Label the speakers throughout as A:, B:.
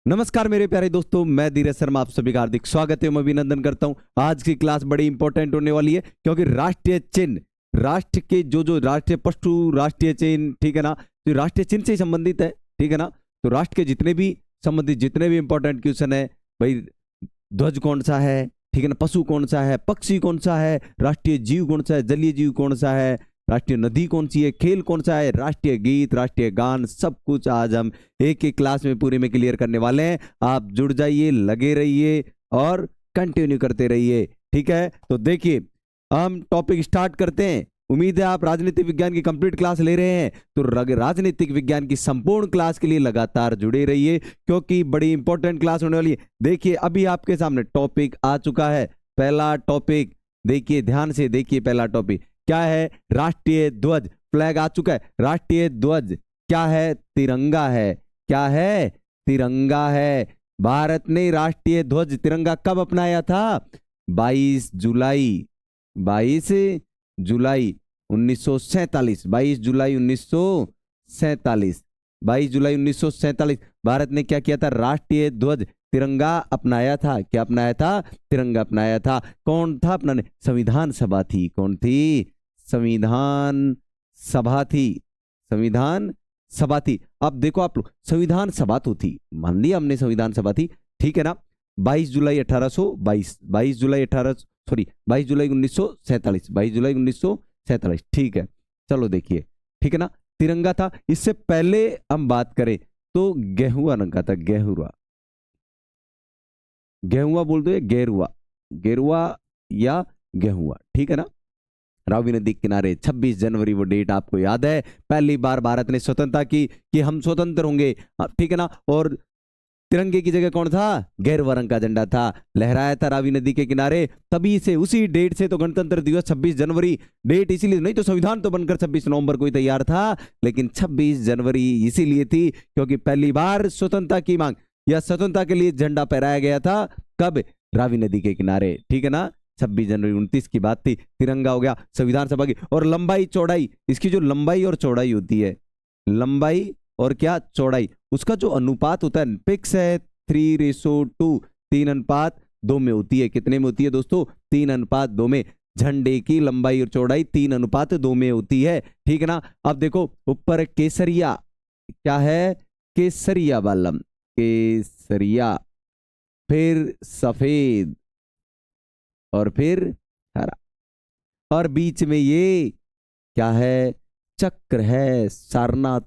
A: नमस्कार मेरे प्यारे दोस्तों, मैं धीरज शर्मा आप सभी का हार्दिक स्वागत है, मैं अभिनंदन करता हूं। आज की क्लास बड़ी इंपॉर्टेंट होने वाली है क्योंकि राष्ट्रीय चिन्ह, राष्ट्र के जो राष्ट्रीय पशु, राष्ट्रीय चिन्ह, ठीक है ना, जो राष्ट्रीय चिन्ह से संबंधित है, ठीक है ना। तो राष्ट्र के जितने भी संबंधित जितने भी इंपॉर्टेंट क्वेश्चन है भाई, ध्वज कौन सा है, ठीक है ना, पशु कौन सा है, पक्षी कौन सा है, राष्ट्रीय जीव कौन सा है, जलीय जीव कौन सा है, राष्ट्रीय नदी कौन सी है, खेल कौन सा है, राष्ट्रीय गीत, राष्ट्रीय गान, सब कुछ आज हम एक एक क्लास में पूरे में क्लियर करने वाले हैं। आप जुड़ जाइए, लगे रहिए और कंटिन्यू करते रहिए, ठीक है। तो देखिए, हम टॉपिक स्टार्ट करते हैं। उम्मीद है आप राजनीतिक विज्ञान की कंप्लीट क्लास ले रहे हैं, तो राजनीतिक विज्ञान की संपूर्ण क्लास के लिए लगातार जुड़े रहिए क्योंकि बड़ी इंपॉर्टेंट क्लास होने वाली है। देखिए, अभी आपके सामने टॉपिक आ चुका है। पहला टॉपिक देखिए, ध्यान से देखिए। पहला टॉपिक क्या है? राष्ट्रीय ध्वज। फ्लैग आ चुका है। राष्ट्रीय ध्वज क्या है? तिरंगा है। क्या है? तिरंगा है। भारत ने राष्ट्रीय ध्वज तिरंगा कब अपनाया था? 22 जुलाई 1947। 22 जुलाई 1947। 22 जुलाई 1947 भारत ने क्या किया था? राष्ट्रीय ध्वज तिरंगा अपनाया था। क्या अपनाया था? तिरंगा अपनाया था। कौन था अपनाने? संविधान सभा थी। कौन थी? संविधान सभा थी। संविधान सभा थी। अब देखो आप लोग, संविधान सभा तो थी, मान लिया हमने संविधान सभा थी, ठीक है ना। 22 जुलाई 1822, 22 जुलाई 1947, 22 जुलाई 1947, ठीक है। चलो देखिए, ठीक है ना, तिरंगा था। इससे पहले हम बात करें तो गेहुआ रंग का था। गेहुआ, गेहुआ बोल दो या गेरुआ, गेरुआ या गेहुआ, ठीक है ना। रावी नदी के किनारे 26 जनवरी, वो डेट आपको याद है, पहली बार भारत ने स्वतंत्रता की कि हम स्वतंत्र होंगे, ठीक है ना। और तिरंगे की जगह कौन था? गेरुआ रंग का झंडा था, लहराया था रावी नदी के किनारे। तभी से, उसी डेट से तो गणतंत्र दिवस 26 जनवरी डेट इसीलिए, नहीं तो संविधान तो बनकर 26 नवंबर को ही तैयार था, लेकिन 26 जनवरी इसीलिए थी क्योंकि पहली बार स्वतंत्रता की मांग या स्वतंत्रता के लिए झंडा फहराया गया था। कब? रावी नदी के किनारे, ठीक है ना। 26 जनवरी 29 की बात थी, तिरंगा हो गया संविधान सभा की। और लंबाई चौड़ाई, इसकी जो लंबाई और चौड़ाई होती है, लंबाई और क्या चौड़ाई, उसका जो अनुपात होता है फिक्स है, 3:2, 3:2 में होती है। कितने में होती है दोस्तों? 3:2 में। झंडे की लंबाई और चौड़ाई 3:2 में होती है, ठीक है ना। अब देखो ऊपर केसरिया, क्या है? केसरिया बालम, केसरिया, फिर सफेद और फिर हरा, और बीच में ये क्या है? चक्र है। सारनाथ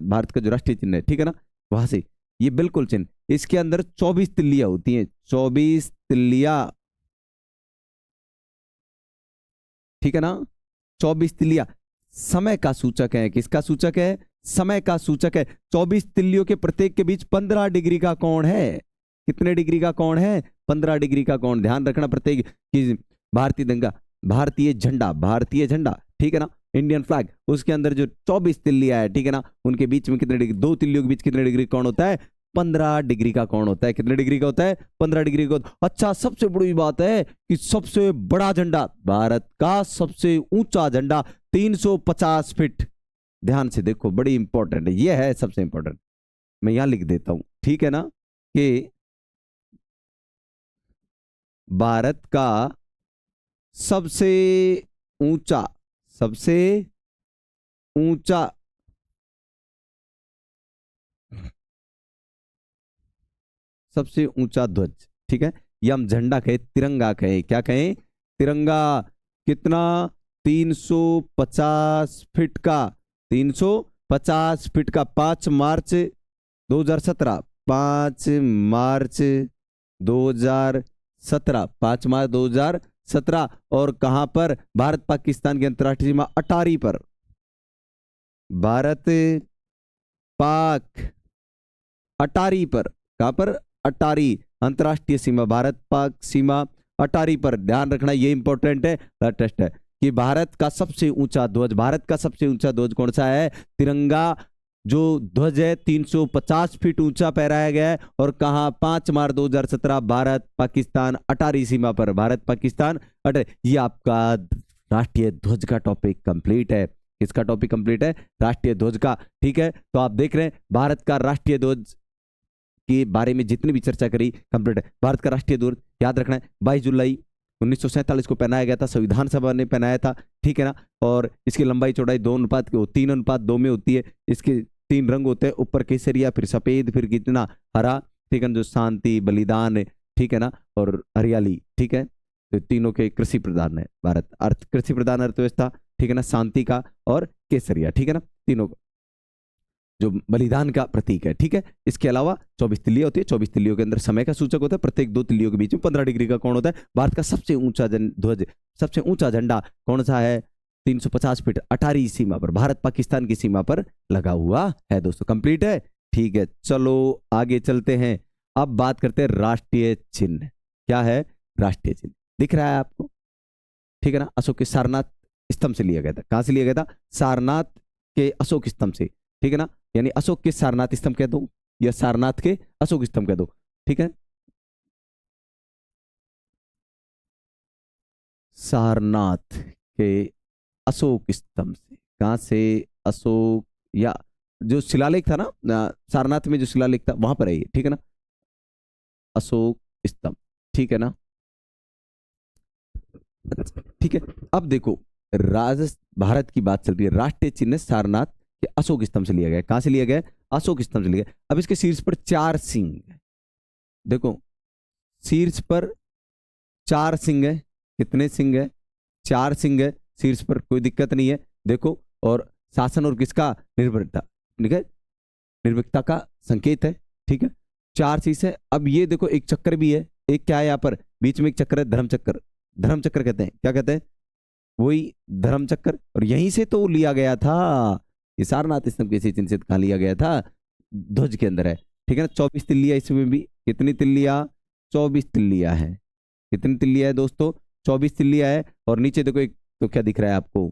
A: भारत का जो राष्ट्रीय चिन्ह है, ठीक है ना, वहां से ये बिल्कुल चिन्ह। इसके अंदर 24 तिल्लियां होती हैं, 24 तिल्लियां, ठीक है ना। 24 तिल्लियां समय का सूचक है। किसका सूचक है? समय का सूचक है। 24 तिल्लियों के प्रत्येक के बीच 15 डिग्री का कोण है। कितने डिग्री का कोण है? 15 डिग्री का कोण। ध्यान रखना प्रत्येक की। भारतीय दंगा, भारतीय झंडा, भारतीय झंडा, ठीक है ना, इंडियन फ्लैग, उसके अंदर जो 24 तिल्लियां है, ठीक है ना, उनके बीच में कितने डिग्री, दो तिल्लियों के बीच कितने डिग्री कोण होता है? 15 डिग्री का कोण होता है। कितने डिग्री का होता है? 15 डिग्री का। अच्छा, सबसे बड़ी बात है कि सबसे बड़ा झंडा, भारत का सबसे ऊंचा झंडा 350 फीट। ध्यान से देखो, बड़ी इंपॉर्टेंट है, यह है सबसे इंपॉर्टेंट। मैं यहां लिख देता हूं, ठीक है ना, कि भारत का सबसे ऊंचा, सबसे ऊंचा सबसे ऊंचा ध्वज, ठीक है, या हम झंडा कहे, तिरंगा कहे, क्या कहें? तिरंगा। कितना? 350 फीट का, 350 फीट का। 5 मार्च 2017, 5 मार्च 2017, 5 मार्च 2017। और कहां पर? भारत पाकिस्तान की अंतर्राष्ट्रीय सीमा अटारी पर। भारत पाक अटारी पर। कहां पर? अटारी, अंतर्राष्ट्रीय सीमा, भारत पाक सीमा अटारी पर। ध्यान रखना, ये इंपॉर्टेंट है, टेस्ट है कि भारत का सबसे ऊंचा ध्वज, भारत का सबसे ऊंचा ध्वज कौन सा है? तिरंगा। जो ध्वज है 350 फीट ऊंचा फहराया गया है। और कहां? 5 मार्च 2017, भारत पाकिस्तान अटारी सीमा पर। भारत पाकिस्तान अटारी। ये आपका राष्ट्रीय ध्वज का टॉपिक कंप्लीट है। किसका टॉपिक कंप्लीट है? राष्ट्रीय ध्वज का, ठीक है। तो आप देख रहे हैं भारत का राष्ट्रीय ध्वज के बारे में जितनी भी चर्चा करी कंप्लीट है। भारत का राष्ट्रीय ध्वज याद रखना है 22 जुलाई 1947 को पहनाया गया था, संविधान सभा ने पहनाया था, ठीक है ना। और इसकी लंबाई चौड़ाई 2:3:2 में होती है। इसके 3 रंग होते हैं, ऊपर केसरिया, फिर सफेद, फिर कितना हरा, ठीक है, जो शांति, बलिदान, ठीक है ना, और हरियाली, ठीक है। तो तीनों के कृषि प्रधान है भारत, अर्थ कृषि प्रधान अर्थव्यवस्था, ठीक है ना, शांति का और केसरिया, ठीक है ना, तीनों जो बलिदान का प्रतीक है, ठीक है। इसके अलावा 24 तिल्लियां होती है, 24 तिल्लियों के अंदर समय का सूचक होता है, प्रत्येक 2 तिल्लियों के बीच में 15 डिग्री का कोण होता है। भारत का सबसे ऊंचा ध्वज, सबसे ऊंचा झंडा कौन सा है? 350 फीट अटारी सीमा पर, भारत पाकिस्तान की सीमा पर लगा हुआ है दोस्तों। कंप्लीट है, ठीक है। चलो आगे चलते हैं, अब बात करते हैं राष्ट्रीय चिन्ह। क्या है राष्ट्रीय चिन्ह? दिख रहा है आपको, ठीक है ना। अशोक के सारनाथ स्तंभ से लिया गया था। कहां से लिया गया था? सारनाथ के अशोक स्तंभ से, ठीक है ना। यानी अशोक के सारनाथ स्तंभ कह दो या सारनाथ के अशोक स्तंभ कह दो, ठीक है। सारनाथ के अशोक स्तंभ से, कहां से? अशोक, या जो शिलालेख था ना सारनाथ में, जो शिलालेख था वहां पर है ये, ठीक है ना, अशोक स्तंभ, ठीक है ना, ठीक है। अब देखो भारत की बात चल रही है, राष्ट्रीय चिन्ह सारनाथ के अशोक स्तंभ से लिया गया। कहां से लिया गया? अशोक स्तंभ से लिया गया। अब इसके शीर्ष पर 4 सिंह, देखो शीर्ष पर 4 सिंह है। कितने सिंह है? 4 सिंह है शीर्ष पर, कोई दिक्कत नहीं है, देखो। और शासन और किसका? निर्भरता, ठीक है, निर्भीकता का संकेत है, ठीक है। 4 चीज है। अब ये देखो एक चक्र भी है, एक क्या है यहाँ पर बीच में? एक चक्र है, धर्म चक्र। धर्म चक्र कहते हैं, क्या कहते हैं? वही धर्म चक्र। और यहीं से तो लिया गया था ये सारनाथ स्तंभ के चिन्ह से, कहां लिया गया था? ध्वज के अंदर है, ठीक है ना। 24 तिल्लियां इसमें भी, कितनी तिल्लियां? 24 तिल्लियां है। कितनी तिल्लियां है दोस्तों? 24 तिल्लियां है। और नीचे देखो एक, तो क्या दिख रहा है आपको?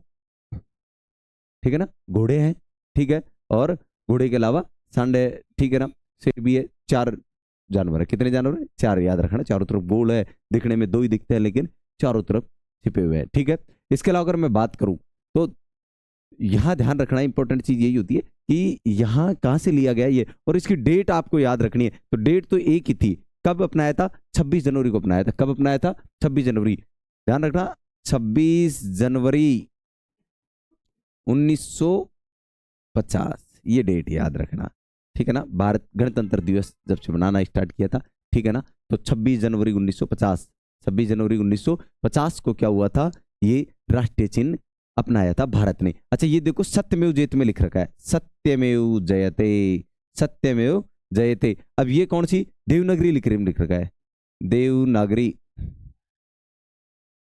A: ठीक है ना, घोड़े हैं, ठीक है। और घोड़े के अलावा सांड है, ठीक है ना, शेर भी है। 4 जानवर है। कितने जानवर है? 4, याद रखना। चारों तरफ गोल है, दिखने में 2 ही दिखते हैं, लेकिन चारों तरफ छिपे हुए हैं, ठीक है। इसके अलावा अगर मैं बात करूं तो यहां ध्यान रखना इंपॉर्टेंट चीज यही होती है कि यहां कहां से लिया गया ये, और इसकी डेट आपको याद रखनी है। तो डेट तो एक ही थी, कब अपनाया था? 26 जनवरी को अपनाया था। कब अपनाया था? 26 जनवरी, ध्यान रखना, 26 जनवरी 1950, ये डेट याद रखना, ठीक है ना। भारत गणतंत्र दिवस जब से मनाना स्टार्ट किया था, ठीक है ना, तो 26 जनवरी 1950, 26 जनवरी 1950 को क्या हुआ था? ये राष्ट्रीय चिन्ह अपनाया था भारत ने। अच्छा ये देखो सत्यमेव जयते में लिख रखा है, सत्यमेव जयते, सत्यमेव जयते। अब ये कौन सी? देवनागरी लिख रखा है, देवनागरी,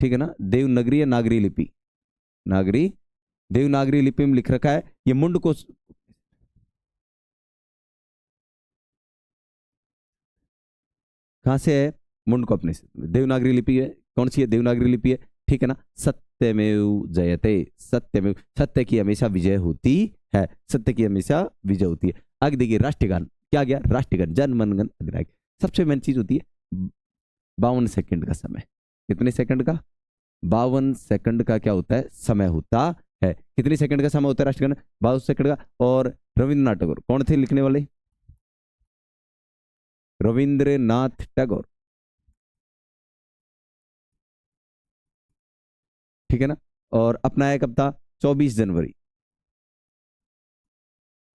A: ठीक है ना, देवनागरी या नागरी लिपि? नागरी, देवनागरी लिपि में लिख रखा है। ये मुंड को, कहां से है? मुंड को अपने देवनागरी लिपि है। कौन सी है? देवनागरी लिपि है, ठीक है ना। सत्यमेव जयते, सत्यमेव, सत्य की हमेशा विजय होती है, सत्य की हमेशा विजय होती है। आगे देखिए राष्ट्रीय गान, क्या गया? राष्ट्रीय गान, जन मन गण अधिनायक। सबसे मेन चीज होती है 52 सेकंड का समय। कितने सेकंड का? 52 सेकंड का क्या होता है? समय होता है। कितने सेकंड का समय होता है राष्ट्रीय गान? 52 सेकंड का। और रविन्द्रनाथ टैगोर कौन थे लिखने वाले? रविंद्रनाथ टैगोर, ठीक है ना। और अपनाया कब था? 24 जनवरी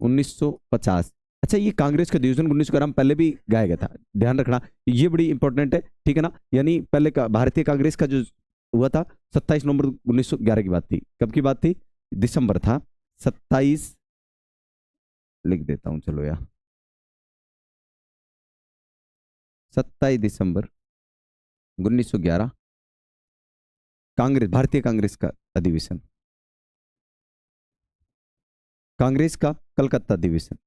A: 1950। अच्छा ये कांग्रेस का डिवीजन 1911 पहले भी गाया गया था, ध्यान रखना, ये बड़ी इंपॉर्टेंट है, ठीक है ना। यानी पहले का भारतीय कांग्रेस का जो हुआ था 27 नवंबर 1911 की बात थी। कब की बात थी? दिसंबर था 27, लिख देता हूं चलो यार, 27 दिसंबर 1911 कांग्रेस, भारतीय कांग्रेस का अधिवेशन, कांग्रेस का कलकत्ता अधिवेशन,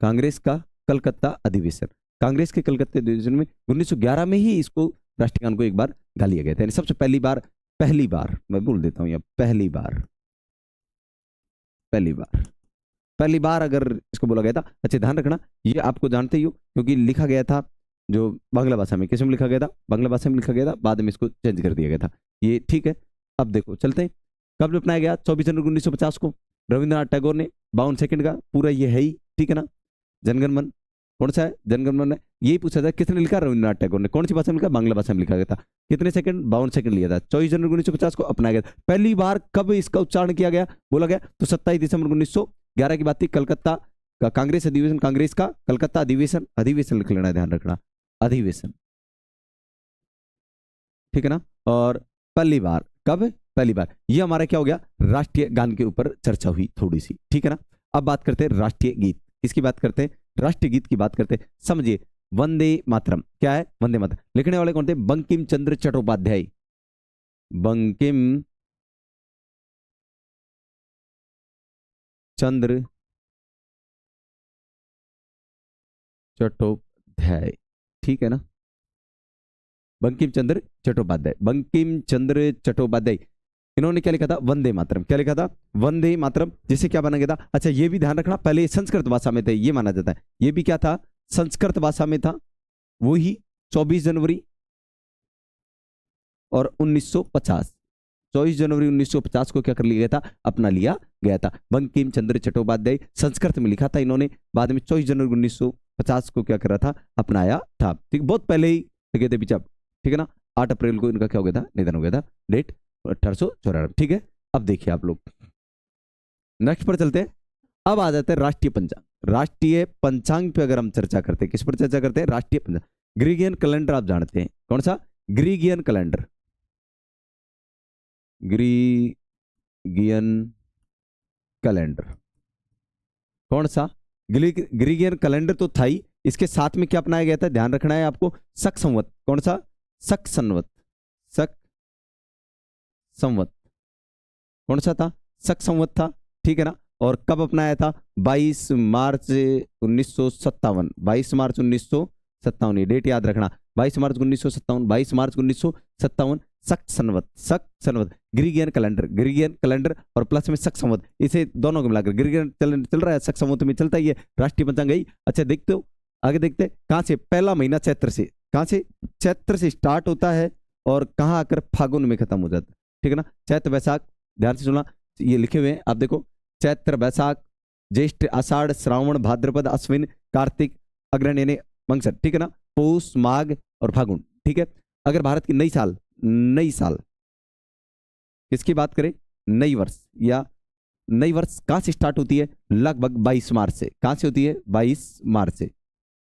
A: कांग्रेस का कलकत्ता अधिवेशन। कांग्रेस के कलकत्ता अधिवेशन में 1911 में ही इसको राष्ट्रीय गान को एक बार गा लिया गया था। यानी सबसे पहली बार, पहली बार मैं बोल देता हूं यहाँ, पहली बार, पहली बार, पहली बार अगर इसको बोला गया था। अच्छा ध्यान रखना ये आपको जानते ही हो, क्योंकि लिखा गया था जो बांग्ला भाषा में, किस में लिखा गया था? बांग्ला भाषा में लिखा गया था, बाद में इसको चेंज कर दिया गया था ये, ठीक है। अब देखो चलते हैं, कब अपनाया गया? 24 जनवरी 1950 को। रविंद्रनाथ टैगोर ने 52 सेकंड का पूरा ये है ही, ठीक है ना। जनगण मन कौन सा है जनगण मन? यही पूछा था किसने लिखा, रविन्द्रनाथ टैगोर ने। कौन सी भाषा में लिखा? बांग्ला भाषा में लिखा गया था। कितने सेकंड? 52 सेकंड लिया था। 24 जनवरी 1950 को अपनाया गया। पहली बार कब इसका उच्चारण किया गया, बोला गया? तो 27 दिसंबर 1911 की बात थी। कलकत्ता का कांग्रेस अधिवेशन, कांग्रेस का कलकत्ता अधिवेशन, अधिवेशन लिख लेना, ध्यान रखना, अधिवेशन, ठीक है ना। और पहली बार कब? पहली बार। ये हमारा क्या हो गया, राष्ट्रीय गान के ऊपर चर्चा हुई थोड़ी सी, ठीक है ना। अब बात करते हैं राष्ट्रीय गीत। किसकी बात करते हैं? राष्ट्रीय गीत की बात करते हैं। समझिए, वंदे मातरम क्या है? वंदे मातरम लिखने वाले कौन थे? बंकिम चंद्र चट्टोपाध्याय। बंकिम चंद्र चट्टोपाध्याय, ठीक है ना। बंकिम चंद्र चट्टोपाध्याय, बंकिम चंद्र चट्टोपाध्याय, इन्होंने क्या लिखा था? वंदे मातरम। क्या लिखा था? वंदे मातरम। जिसे क्या बना गया था? अच्छा, ये भी ध्यान रखना, पहले संस्कृत भाषा में थे, ये माना जाता है। ये भी क्या था? संस्कृत भाषा में था। वो ही 24 जनवरी और 1950, 24 जनवरी 1950 को क्या कर लिया गया था? अपना लिया गया था। बंकिम चंद्र चट्टोपाध्याय, संस्कृत में लिखा था इन्होंने, बाद में 24 जनवरी 1950 को क्या करा था? अपनाया था। ठीक, बहुत पहले ही लिखे थे पीछे, ठीक है ना। 8 अप्रैल को इनका क्या हो गया था? निधन हो गया था। डेट 1894, ठीक है। अब देखिए आप लोग, नेक्स्ट पर चलते हैं। अब आ जाते हैं राष्ट्रीय पंचांग। राष्ट्रीय पंचांग पे अगर हम चर्चा करते हैं, किस पर चर्चा करते हैं? राष्ट्रीय पंचांग। ग्रीगियन कैलेंडर आप जानते हैं, कौन सा? ग्रीगियन कैलेंडर, ग्रीगियन कैलेंडर, कौन सा? ग्रीगियन कैलेंडर तो था ही, इसके साथ में क्या अपनाया गया था? ध्यान रखना है आपको, शक संवत। कौन सा? शक संवत, शक संवत, कौन सा था? शक संवत था, ठीक है ना। और कब अपनाया था? 22 मार्च 1957, 22 मार्च 1957, ये डेट याद रखना, 22 मार्च 1957, 22 मार्च 1957, शक संवत, शक संवत, ग्रीगियन कैलेंडर, ग्रीगियन कैलेंडर और प्लस में शक संवत, इसे दोनों को मिलाकर ग्रीगियन कैलेंडर चल रहा है, शक संवत में चलता ही है राष्ट्रीय पंचांग ही। अच्छा, देखते हो आगे, देखते हैं कहां से? पहला महीना चैत्र से, कहां से? चैत्र से स्टार्ट होता है और कहां आकर फागुन में खत्म हो जाता है, ठीक है ना। चैत्र वैशाख, ध्यान से सुना, ये लिखे हुए हैं आप देखो, चैत्र वैशाख ज्येष्ठ आषाढ़ श्रावण भाद्रपद अश्विन कार्तिक अग्रहण यानी मंगसर, ठीक है ना, पौष माघ और फागुन, ठीक है। अगर भारत की नई साल, नई साल किसकी बात करें? नई वर्ष या नई वर्ष कहां से स्टार्ट होती है? लगभग 22 मार्च से। कहां से होती है? 22 मार्च से।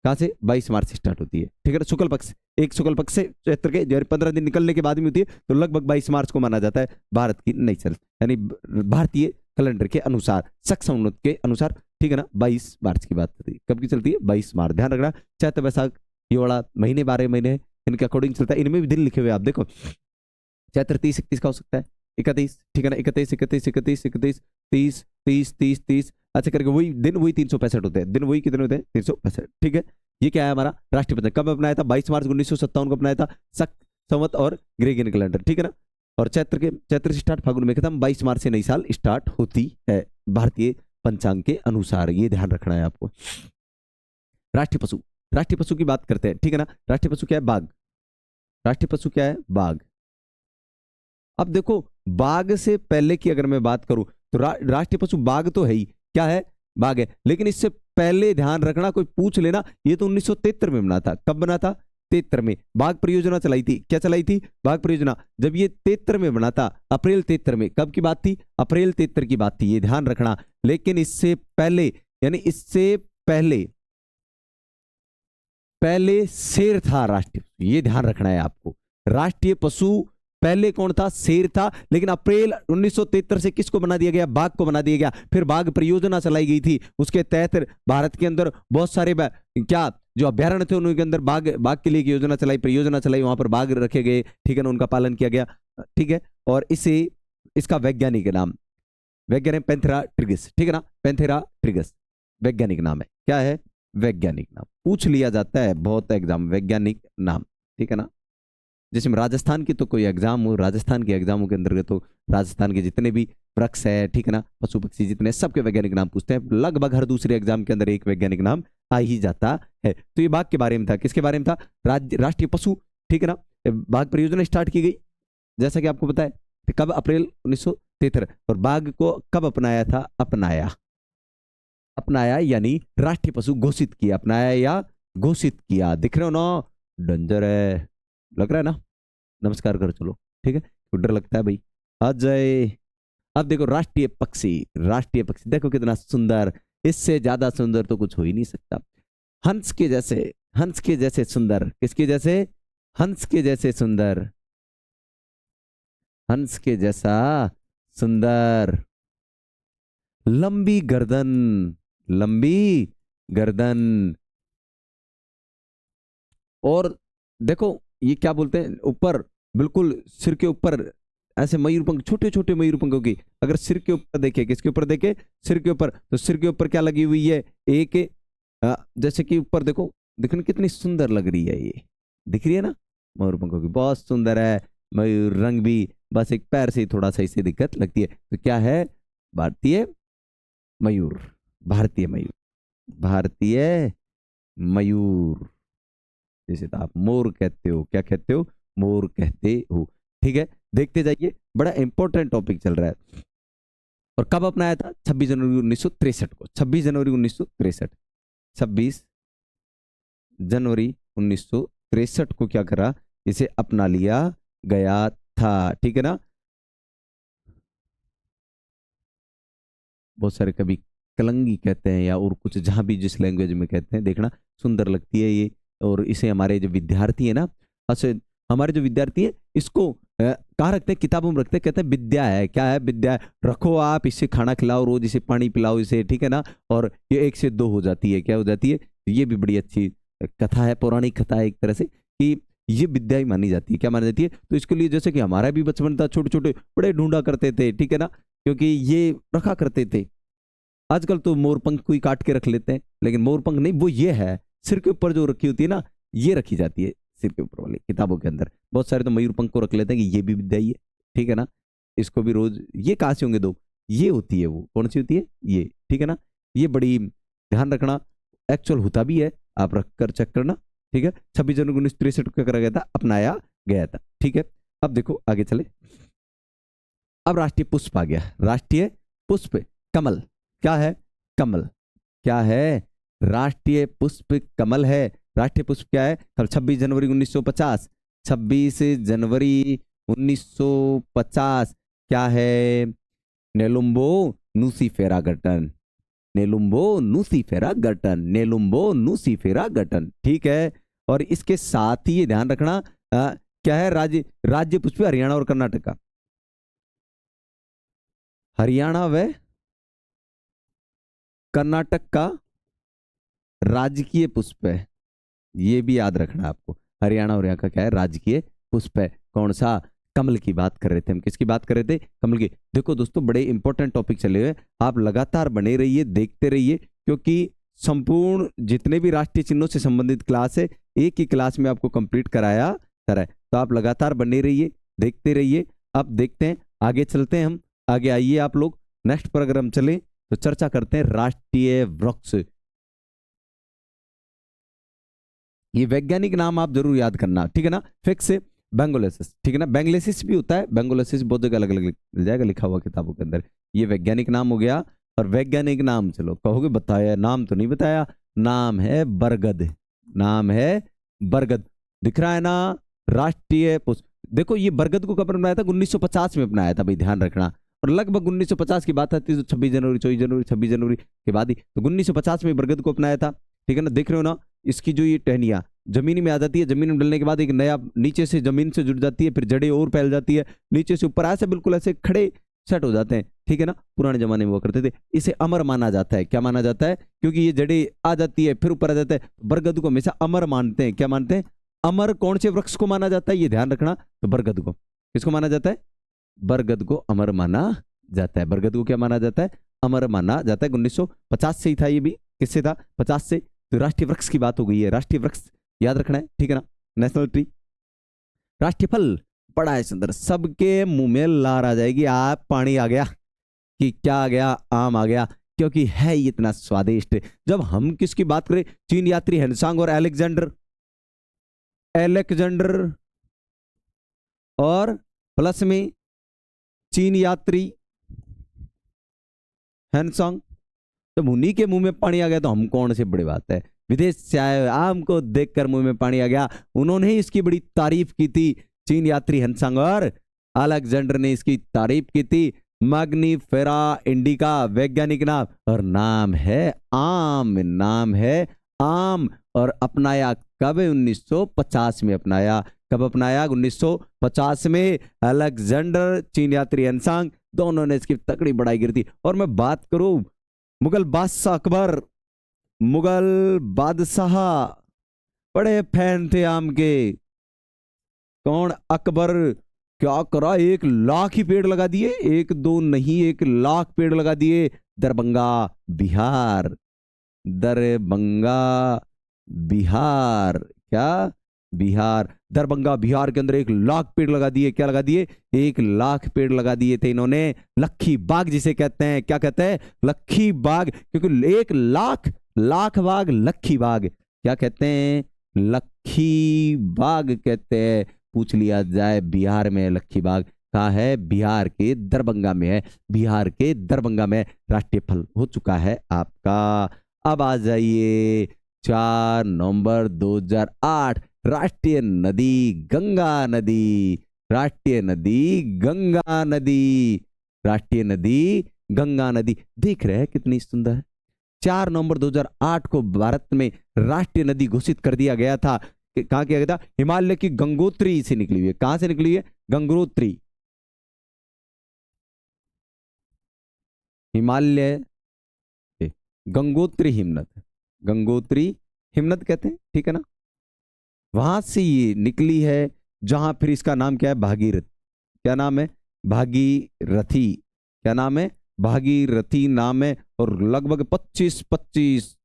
A: कहां से? 22 मार्च से स्टार्ट होती है, ठीक है ना। शुक्ल पक्ष, एक शुक्ल पक्ष से चैत्र के जो 15 दिन निकलने के बाद में होती है, तो लगभग 22 मार्च को माना जाता है भारत की नई साल, यानी भारतीय कैलेंडर के अनुसार, शक संवत के अनुसार, ठीक है ना। 22 मार्च की बात होती है, कब की चलती है? 22 मार्च, ध्यान रखना। चैत्र वैशाख ये वाला महीने 12 महीने इनके अकॉर्डिंग चलता है, इनमें भी दिन लिखे हुए आप देखो, चैत्र 30 31 का हो सकता है, 31, ठीक है ना, 31 31 31 31 30 30 30 30, अच्छा करके वही दिन, वही 365 होते हैं दिन, वही कितने होते हैं? 365, ठीक है। ये क्या है हमारा राष्ट्रीय पंचांग। कब अपनाया था? 22 मार्च 1957 को अपनाया था, शक संवत और ग्रेगोरियन कैलेंडर, ठीक है ना। और चैत्र से स्टार्ट, फागुन में खत्म, 22 मार्च से नई साल स्टार्ट होती है भारतीय पंचांग के अनुसार, ये ध्यान रखना है आपको। राष्ट्रीय पशु, राष्ट्रीय पशु की बात करते हैं, ठीक है ना। राष्ट्रीय पशु क्या है? बाघ। राष्ट्रीय पशु क्या है? बाघ। अब देखो, बाघ से पहले की अगर मैं बात करूं तो राष्ट्रीय पशु बाघ तो है ही, क्या है? बाघ है। लेकिन इससे पहले ध्यान रखना, कोई पूछ लेना, ये तो 1973 में बना था। कब बना था? 73 में। बाघ परियोजना चलाई थी, क्या चलाई थी? बाघ परियोजना। जब ये 73 में बना था, अप्रैल 73 में, कब की बात थी? अप्रैल 73 की बात थी, ये ध्यान रखना। लेकिन इससे पहले, यानी इससे पहले शेर था राष्ट्रीय, ये ध्यान रखना है आपको। राष्ट्रीय पशु पहले कौन था? शेर था। लेकिन अप्रैल 1973 से किसको बना दिया गया? बाघ को बना दिया गया। फिर बाघ परियोजना चलाई गई थी, उसके तहत भारत के अंदर बहुत सारे क्या जो अभ्यारण्य थे उनके अंदर बाघ के लिए एक योजना चलाई, परियोजना चलाई, वहां पर बाघ रखे गए, ठीक है ना, उनका पालन किया गया, ठीक है। और इसका वैज्ञानिक नाम, वैज्ञानिक पैंथेरा ट्रिगिस, ठीक है ना, पैंथेरा ट्रिगिस वैज्ञानिक नाम है। क्या है? वैज्ञानिक नाम पूछ लिया जाता है बहुत एग्जाम, वैज्ञानिक नाम, ठीक है ना। जैसे राजस्थान की तो कोई एग्जाम हो, राजस्थान के एग्जामों के अंतर्गत तो राजस्थान के जितने भी वृक्ष है, ठीक है ना, पशु पक्षी जितने, सबके वैज्ञानिक नाम पूछते हैं। लगभग हर दूसरे एग्जाम के अंदर एक वैज्ञानिक नाम आ ही जाता है। तो ये बाघ के बारे में था। किसके बारे में था? राष्ट्रीय पशु, ठीक है ना। बाघ परियोजना स्टार्ट की गई, जैसा कि आपको पता है, कब? अप्रैल 1973। और बाघ को कब अपनाया था? अपनाया अपनाया यानी राष्ट्रीय पशु घोषित किया, अपनाया या घोषित किया। दिख रहे हो ना, डेंजर है, लग रहा है ना। नमस्कार कर चलो, ठीक है, तो डर लगता है भाई। अजय, अब देखो राष्ट्रीय पक्षी, राष्ट्रीय पक्षी देखो कितना सुंदर, इससे ज्यादा सुंदर तो कुछ हो ही नहीं सकता। हंस के जैसे, हंस के जैसे सुंदर, किसके जैसे, हंस के जैसे सुंदर, हंस के जैसा सुंदर। लंबी गर्दन, लंबी गर्दन। और देखो ये क्या बोलते हैं, ऊपर बिल्कुल सिर के ऊपर ऐसे मयूर पंख, छोटे छोटे मयूर पंखों की, अगर सिर के ऊपर देखे, किसके ऊपर देखे, सिर के ऊपर, तो सिर के ऊपर क्या लगी हुई है, एक जैसे कि ऊपर देखो, देखने कितनी सुंदर लग रही है ये, दिख रही है ना, मयूर पंखों की, बहुत सुंदर है। मयूर रंग भी, बस एक पैर से थोड़ा सा इसे दिक्कत लगती है, तो क्या है, भारतीय मयूर, भारतीय मयूर, भारतीय मयूर, जैसे तो आप मोर कहते हो, क्या कहते हो, मोर कहते हो, ठीक है। देखते जाइए, बड़ा इंपॉर्टेंट टॉपिक चल रहा है। और कब अपनाया था, 26 जनवरी 1963 को, 26 जनवरी 1963, 26 जनवरी 1963 को क्या करा, इसे अपना लिया गया था, ठीक है ना। बहुत सारे कभी कलंगी कहते हैं या और कुछ, जहां भी जिस लैंग्वेज में कहते हैं, देखना सुंदर लगती है ये। और इसे हमारे जो विद्यार्थी है ना, अच्छा, हमारे जो विद्यार्थी है इसको कहाँ रखते हैं, किताबों में रखते हैं, कहते हैं विद्या है, क्या है, विद्या है, रखो आप, इससे खाना खिलाओ रोज, इसे पानी पिलाओ इसे, ठीक है ना। और ये 1 से 2 हो जाती है, क्या हो जाती है, ये भी बड़ी अच्छी कथा है, पौराणिक कथा है एक तरह से, कि ये विद्या ही मानी जाती है, क्या मानी जाती है। तो इसके लिए जैसे कि हमारा भी बचपन था, छोटे छोटे बड़े ढूंढा करते थे, ठीक है ना, क्योंकि ये रखा करते थे। आजकल तो मोर पंख को ही काट के रख लेते हैं, लेकिन मोर पंख नहीं, वो ये है, सिर के ऊपर जो रखी होती है ना, ये रखी जाती है सिर के ऊपर वाली किताबों के अंदर। बहुत सारे तो मयूर पंख को रख लेते हैं कि ये भी विद्या ही है, ठीक है ना। इसको भी रोज, ये कहाँ से होंगे दो, ये होती है, वो कौन सी होती है, ये, ठीक है ना। ये बड़ी ध्यान रखना, एक्चुअल होता भी है, आप रख कर चेक करना, ठीक है। 26 जनवरी 1963 को क्या करा गया था, अपनाया गया था, ठीक है। अब देखो आगे चले, अब राष्ट्रीय पुष्प आ गया, राष्ट्रीय पुष्प कमल, क्या है, कमल, क्या है, राष्ट्रीय पुष्प कमल है। राष्ट्रीय पुष्प क्या है, कल 26 जनवरी 1950, 26 जनवरी 1950 क्या है, नेलुम्बो नूसीफेरा गटन, नेलुम्बो नूसीफेरा गटन, नेलुम्बो नूसीफेरा गटन, ठीक है। और इसके साथ ही ये ध्यान रखना, क्या है, राज्य पुष्प हरियाणा और कर्नाटक का, हरियाणा व कर्नाटक का राजकीय पुष्प है, ये भी याद रखना आपको। हरियाणा और यहाँ का क्या है, राजकीय पुष्प है, कौन सा, कमल की बात कर रहे थे हम, किसकी बात कर रहे थे, कमल की। देखो दोस्तों, बड़े इंपॉर्टेंट टॉपिक चले हुए, आप लगातार बने रहिए, देखते रहिए, क्योंकि संपूर्ण जितने भी राष्ट्रीय चिन्हों से संबंधित क्लास है, एक ही क्लास में आपको कंप्लीट कराया है, तो आप लगातार बने रहिए, देखते रहिए। अब देखते हैं, आगे चलते हैं हम, आगे आइए आप लोग, नेक्स्ट पर अगर हम चले तो चर्चा करते हैं राष्ट्रीय वृक्ष। ये वैज्ञानिक नाम आप जरूर याद करना, ठीक है ना, फिक्स बेंगोलेसिस, ठीक है ना, बेंगलेसिस भी होता है, बेंगोलेसिस बहुत जगह अलग अलग मिल जाएगा, लिखा हुआ किताबों के अंदर। ये वैज्ञानिक नाम हो गया। और वैज्ञानिक नाम, चलो कहोगे बताया, नाम तो नहीं बताया, नाम है बरगद, नाम है बरगद, दिख रहा है ना, राष्ट्रीय पुष्प। देखो ये बरगद को कब बनाया था, 1950 में बनाया था भाई, ध्यान रखना। और लगभग 1950 की बात आती है तो 26 जनवरी 24 जनवरी 26 जनवरी के बाद ही, तो 1950 में बरगद को अपनाया था, ठीक है ना। देख रहे हो ना, इसकी जो ये टहनियां जमीन में आ जाती है, जमीन में डलने के बाद एक नया नीचे से जमीन से जुड़ जाती है, फिर जड़ें और फैल जाती है, नीचे से ऊपर ऐसे बिल्कुल ऐसे खड़े सेट हो जाते हैं, ठीक है ना। पुराने जमाने में वो करते थे, इसे अमर माना जाता है, क्या माना जाता है, क्योंकि ये जड़ें आ जाती है फिर ऊपर आ जाता है। बरगद को हमेशा अमर मानते हैं, क्या मानते हैं, अमर। कौन से वृक्ष को माना जाता है, ये ध्यान रखना, तो बरगद को, किसको माना जाता है, बरगद को अमर माना जाता है, बरगद को क्या माना जाता है, अमर माना जाता है। 1950 से ही था ये भी, किससे था, 50 से। तो राष्ट्रीय वृक्ष की बात हो गई है, राष्ट्रीय वृक्ष याद रखना है, ठीक है ना, नेशनल ट्री। राष्ट्रीय फल बड़ा है सुंदर, सबके मुंह में लार आ जाएगी, आप पानी आ गया कि क्या आ गया, आम आ गया, क्योंकि है ही इतना स्वादिष्ट। जब हम किसकी बात करें, चीन यात्री हेनसांग और अलेक्जेंडर, अलेक्जेंडर और प्लस में चीन यात्री हेनसांग, तो उन्हीं के मुंह में पानी आ गया तो हम कौन से, बड़ी बात है। विदेश से आए आम को देखकर मुंह में पानी आ गया। उन्होंने ही इसकी बड़ी तारीफ की थी, चीन यात्री हंसांग और अलेक्जेंडर ने इसकी तारीफ की थी। मैग्नीफेरा इंडिका वैज्ञानिक नाम और नाम है आम, नाम है आम। और अपनाया कब? 1950 में अपनाया। कब अपनाया? 1950 में। अलेक्जेंडर, चीन यात्री हंसांग, दोनों ने इसकी तकड़ी बड़ाई की थी। और मैं बात करूं मुगल बादशाह अकबर, मुगल बादशाह बड़े फैन थे आम के। कौन? अकबर। क्या करा? 1 लाख ही पेड़ लगा दिए, 1 2 नहीं 1 लाख पेड़ लगा दिए। दरभंगा बिहार, दरभंगा बिहार, क्या? बिहार, दरभंगा बिहार के अंदर 1 लाख पेड़ लगा दिए। क्या लगा दिए? 1 लाख पेड़ लगा दिए थे इन्होंने। लक्खी बाग जिसे कहते हैं, क्या कहते हैं? लक्खी बाग, क्योंकि 1 लाख, लाख बाग, लक्खी बाग। क्या कहते हैं? लक्खी बाग कहते हैं। पूछ लिया जाए बिहार में लक्खी बाग कहाँ है? बिहार के दरभंगा में है, बिहार के दरभंगा में। राष्ट्रीय फल हो चुका है आपका। अब आ जाइए 4 नवंबर 2008, राष्ट्रीय नदी गंगा नदी, राष्ट्रीय नदी गंगा नदी, राष्ट्रीय नदी गंगा नदी। देख रहे हैं कितनी सुंदर है। 4 नवंबर 2008 को भारत में राष्ट्रीय नदी घोषित कर दिया गया था। कहां किया गया था? हिमालय की गंगोत्री से निकली हुई है। कहां से निकली है? गंगोत्री, हिमालय, गंगोत्री हिमनद, गंगोत्री हिमनद कहते हैं, ठीक है ना। वहां से ये निकली है, जहां फिर इसका नाम क्या है? भागीरथ। क्या नाम है? भागीरथी। क्या नाम है? भागीरथी नाम है। और लगभग 25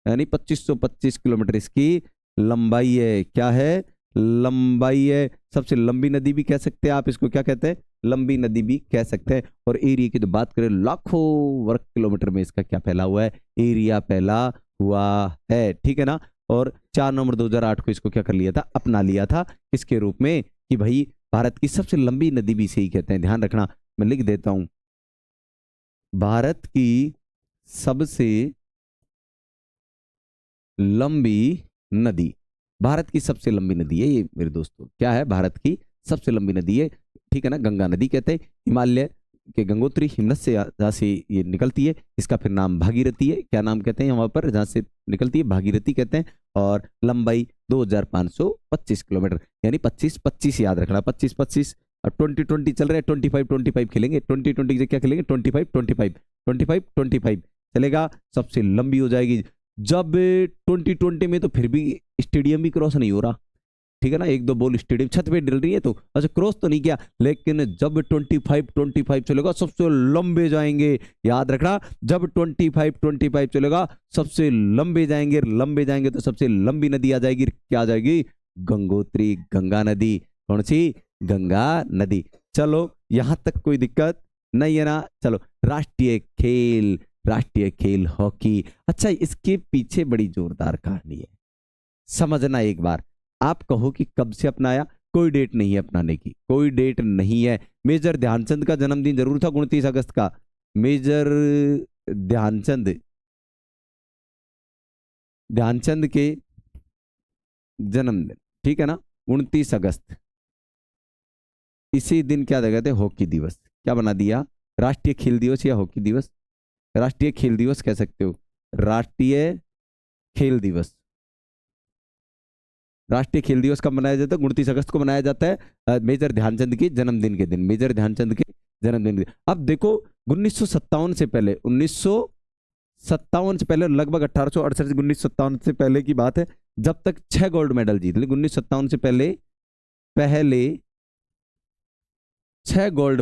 A: यानी 2525 किलोमीटर इसकी लंबाई है। क्या है? लंबाई है। सबसे लंबी नदी भी कह सकते हैं आप इसको। क्या कहते हैं? लंबी नदी भी कह सकते हैं। और एरिया की तो बात करें, लाखों वर्ग किलोमीटर में इसका क्या फैला हुआ है? एरिया फैला हुआ है, ठीक है ना। और 4 नवंबर 2008 को इसको क्या कर लिया था? अपना लिया था। किसके रूप में? कि भाई भारत की सबसे लंबी नदी भी इसे ही कहते हैं। ध्यान रखना, मैं लिख देता हूं, भारत की सबसे लंबी नदी, भारत की सबसे लंबी नदी है ये मेरे दोस्तों। क्या है? भारत की सबसे लंबी नदी है, ठीक है ना। गंगा नदी कहते हैं। हिमालय के गंगोत्री हिमनद से जहाँ से ये निकलती है, इसका फिर नाम भागीरथी है। क्या नाम कहते हैं वहां पर जहाँ से निकलती है? भागीरथी कहते हैं। और लंबाई 2525 किलोमीटर, यानी 25-25 याद रखना। 25-25 और 20-20 चल रहे हैं, 25-25 खेलेंगे। 20-20 से क्या खेलेंगे? 25-25, 25-25 चलेगा। सबसे लंबी हो जाएगी। जब 2020 में तो फिर भी स्टेडियम भी क्रॉस नहीं हो रहा, ठीक है ना। 1-2 बॉल स्टेडियम छत पे डल रही है, तो अच्छा क्रॉस तो नहीं किया। लेकिन जब 25-25 चलेगा सबसे लंबे जाएंगे। याद रखना, जब 25-25 चलेगा सबसे लंबे जाएंगे। लंबे जाएंगे तो सबसे लंबी नदी आ जाएगी। क्या आ जाएगी? गंगोत्री, गंगा नदी। कौन सी? गंगा नदी। चलो यहां तक कोई दिक्कत नहीं है ना। चलो राष्ट्रीय खेल, राष्ट्रीय खेल हॉकी। अच्छा, इसके पीछे बड़ी जोरदार कहानी है, समझना एक बार। आप कहो कि कब से अपनाया? कोई डेट नहीं है अपनाने की, कोई डेट नहीं है। मेजर ध्यानचंद का जन्मदिन जरूर था 29 अगस्त का। मेजर ध्यानचंद, ध्यानचंद के जन्मदिन, ठीक है ना, 29 अगस्त। इसी दिन क्या कहते हैं? हॉकी दिवस। क्या बना दिया? राष्ट्रीय खेल दिवस या हॉकी दिवस? राष्ट्रीय खेल दिवस कह सकते हो। राष्ट्रीय खेल दिवस, राष्ट्रीय खेल दिवस कब मनाया जाता है? 29 अगस्त को मनाया जाता है, मेजर ध्यानचंद के जन्मदिन के दिन। मेजर ध्यानचंद के जन्मदिन के दिन। अब देखो 1957 से पहले, 1957 से पहले, लगभग 1868 से 1957 से पहले की बात है, जब तक 6 गोल्ड मेडल जीत लिए। 1957 से पहले पहले 6 गोल्ड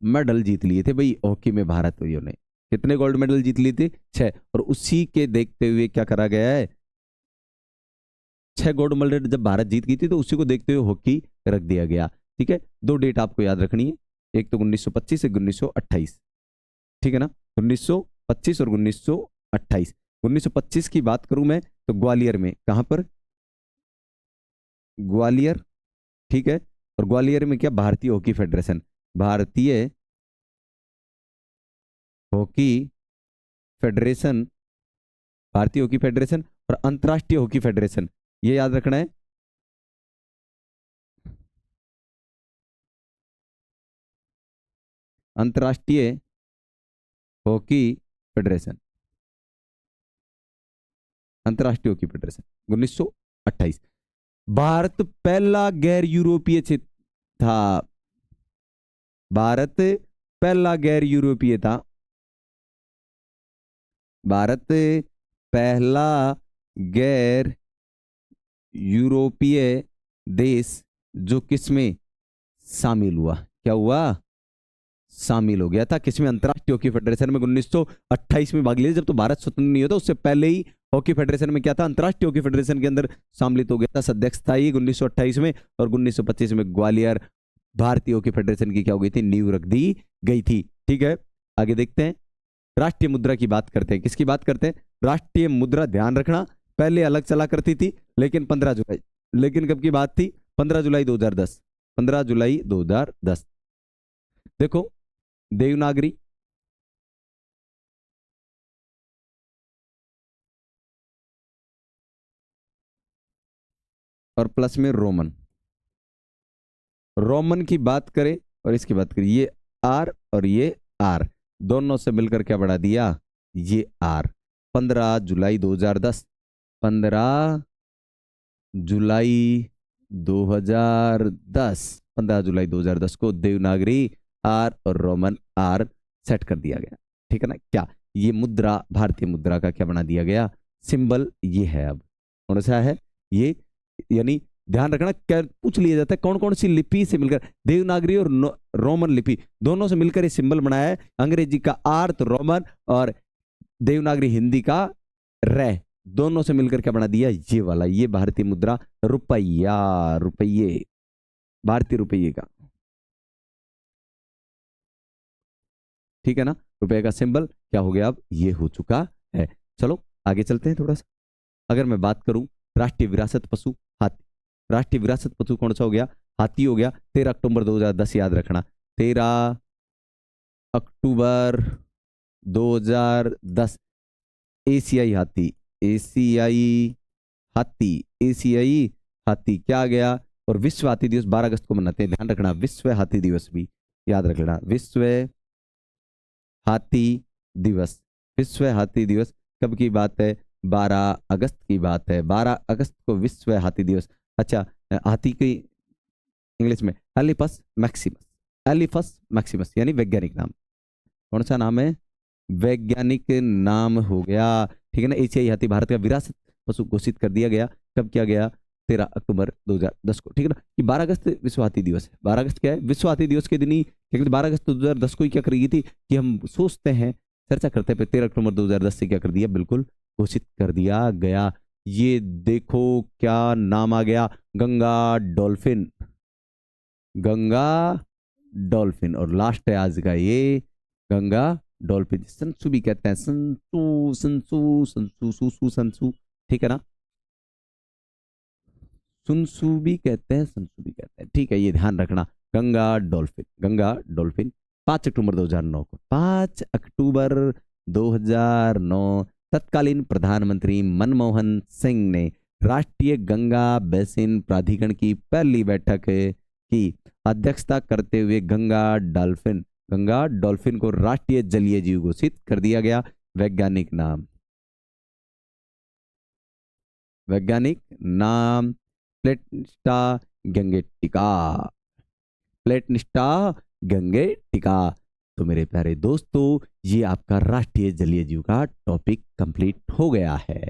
A: मेडल जीत लिए थे भाई हॉकी में भारतीयों ने। कितने गोल्ड मेडल जीत लिए थे? 6। और उसी के देखते हुए क्या करा गया है? 6 गोल्ड मेडल जब भारत जीत गई थी तो उसी को देखते हुए हॉकी रख दिया गया, ठीक है। 2 डेट आपको याद रखनी है, एक तो 1925, एक 1928, ठीक है ना। 1925 और 1928। 1925 की बात करूं मैं तो ग्वालियर में, कहां पर? ग्वालियर, ठीक है। और ग्वालियर में क्या? भारतीय हॉकी फेडरेशन, भारतीय हॉकी फेडरेशन, भारतीय हॉकी फेडरेशन और अंतर्राष्ट्रीय हॉकी फेडरेशन, ये याद रखना है। अंतर्राष्ट्रीय हॉकी फेडरेशन, अंतर्राष्ट्रीय हॉकी फेडरेशन 1928। भारत पहला गैर यूरोपीय क्षेत्र था, भारत पहला गैर यूरोपीय था, भारत पहला गैर यूरोपीय देश जो किसमें शामिल हुआ, क्या हुआ, शामिल हो गया था किसमें, अंतर्राष्ट्रीय हॉकी फेडरेशन में 1928 में भाग लिया, जब तो भारत स्वतंत्र नहीं होता उससे पहले ही हॉकी फेडरेशन में क्या था, अंतर्राष्ट्रीय हॉकी फेडरेशन के अंदर सम्मिलित हो गया था, सदस्य था ये 1928 में, और 1925 में ग्वालियर भारतीय हॉकी फेडरेशन की क्या हो गई थी, नींव रख दी गई थी। ठीक है, आगे देखते हैं, राष्ट्रीय मुद्रा की बात करते हैं, किसकी बात करते हैं, राष्ट्रीय मुद्रा, ध्यान रखना पहले अलग चला करती थी, लेकिन 15 जुलाई, लेकिन कब की बात थी, 15 जुलाई 2010, 15 जुलाई 2010। देखो देवनागरी, और प्लस में रोमन, रोमन की बात करें और इसकी बात करें, ये आर और ये आर दोनों से मिलकर क्या बढ़ा दिया, ये आर। 15 जुलाई 2010, 15 जुलाई 2010, 15 जुलाई 2010 को देवनागरी आर और रोमन आर सेट कर दिया गया। ठीक है ना, क्या ये मुद्रा, भारतीय मुद्रा का क्या बना दिया गया, सिंबल ये है। अब कौन सा है ये, यानी ध्यान रखना क्या पूछ लिया जाता है, कौन कौन सी लिपि से मिलकर, देवनागरी और रोमन लिपि दोनों से मिलकर ये सिंबल बनाया है, अंग्रेजी का आर तो रोमन और देवनागरी हिंदी का रे, दोनों से मिलकर क्या बना दिया, ये वाला, ये भारतीय मुद्रा, रुपया, रुपये, भारतीय रुपये का, ठीक है ना, रुपये का सिंबल क्या हो गया, अब ये हो चुका है। चलो आगे चलते हैं थोड़ा सा। अगर मैं बात करूं राष्ट्रीय विरासत पशु हाथी, राष्ट्रीय विरासत पशु कौन सा हो गया, हाथी हो गया। 13 अक्टूबर 2010 याद रखना, 13 अक्टूबर 2010 एशियाई हाथी, एशियाई हाथी, एशियाई हाथी क्या आ गया। और विश्व हाथी दिवस 12 अगस्त को मनाते हैं, ध्यान रखना, विश्व हाथी दिवस भी याद रख लेना, विश्व हाथी दिवस, विश्व हाथी दिवस कब की बात है, 12 अगस्त की बात है, 12 अगस्त को विश्व हाथी दिवस। अच्छा, हाथी की इंग्लिश में एलिफस मैक्सिमस, एलिफस मैक्सिमस यानी वैज्ञानिक नाम, कौन सा नाम है, वैज्ञानिक नाम हो गया। ठीक है ना, एशियाई हाथी भारत का विरासत पशु घोषित कर दिया गया, कब किया गया, 13 अक्टूबर 2010 को। ठीक है ना, कि 12 अगस्त विश्व हाथी दिवस है, 12 अगस्त क्या है, विश्व हाथी दिवस के दिन ही, 12 अगस्त 2010 को ही क्या करी थी कि हम सोचते हैं, चर्चा करते हैं, 13 अक्टूबर 2010 से क्या कर दिया, बिल्कुल घोषित कर दिया गया। ये देखो क्या नाम आ गया, गंगा डॉल्फिन, गंगा डॉल्फिन, और लास्ट है आज का ये गंगा डॉल्फिन, संसू भी कहते हैं, संसू संसू संसू सुसु संसू, ठीक है ना, सुनसू भी कहते हैं, संसू भी कहते हैं। ठीक है, ये ध्यान रखना, गंगा डॉल्फिन, गंगा डॉल्फिन 5 अक्टूबर 2009 को, 5 अक्टूबर 2009 तत्कालीन प्रधानमंत्री मनमोहन सिंह ने राष्ट्रीय गंगा बेसिन प्राधिकरण की पहली बैठक की अध्यक्षता करते हुए गंगा डॉल्फिन को राष्ट्रीय जलीय जीव घोषित कर दिया गया। वैज्ञानिक नाम, वैज्ञानिक नाम प्लेटनिस्टा गंगेटिका, प्लेटनिस्टा गंगेटिका। तो मेरे प्यारे दोस्तों, ये आपका राष्ट्रीय जलीय जीव का टॉपिक कंप्लीट हो गया है।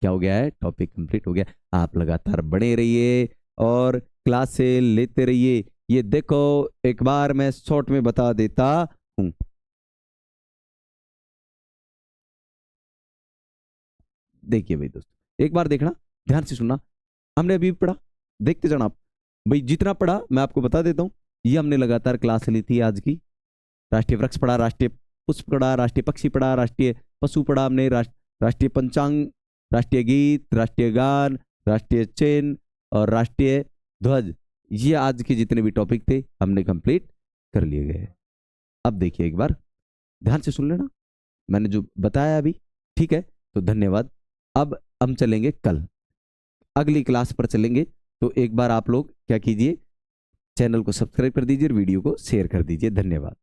A: क्या हो गया है, टॉपिक कंप्लीट हो गया। आप लगातार बने रहिए और क्लासे लेते रहिए। ये देखो एक बार मैं शॉर्ट में बता देता हूं, देखिए भाई दोस्तों, एक बार देखना, ध्यान से सुनना, हमने अभी पढ़ा, देखते जाना आप भाई, जितना पढ़ा मैं आपको बता देता हूं। ये हमने लगातार क्लास ली थी आज की, राष्ट्रीय वृक्ष पढ़ा, राष्ट्रीय पुष्प पढ़ा, राष्ट्रीय पक्षी पढ़ा, राष्ट्रीय पशु पढ़ा हमने, राष्ट्रीय पंचांग, राष्ट्रीय गीत, राष्ट्रीय गान, राष्ट्रीय चिन्ह और राष्ट्रीय ध्वज। ये आज के जितने भी टॉपिक थे हमने कंप्लीट कर लिए गए। अब देखिए एक बार ध्यान से सुन लेना, मैंने जो बताया अभी, ठीक है। तो धन्यवाद। अब हम चलेंगे कल अगली क्लास पर चलेंगे। तो एक बार आप लोग क्या कीजिए, चैनल को सब्सक्राइब कर दीजिए और वीडियो को शेयर कर दीजिए। धन्यवाद।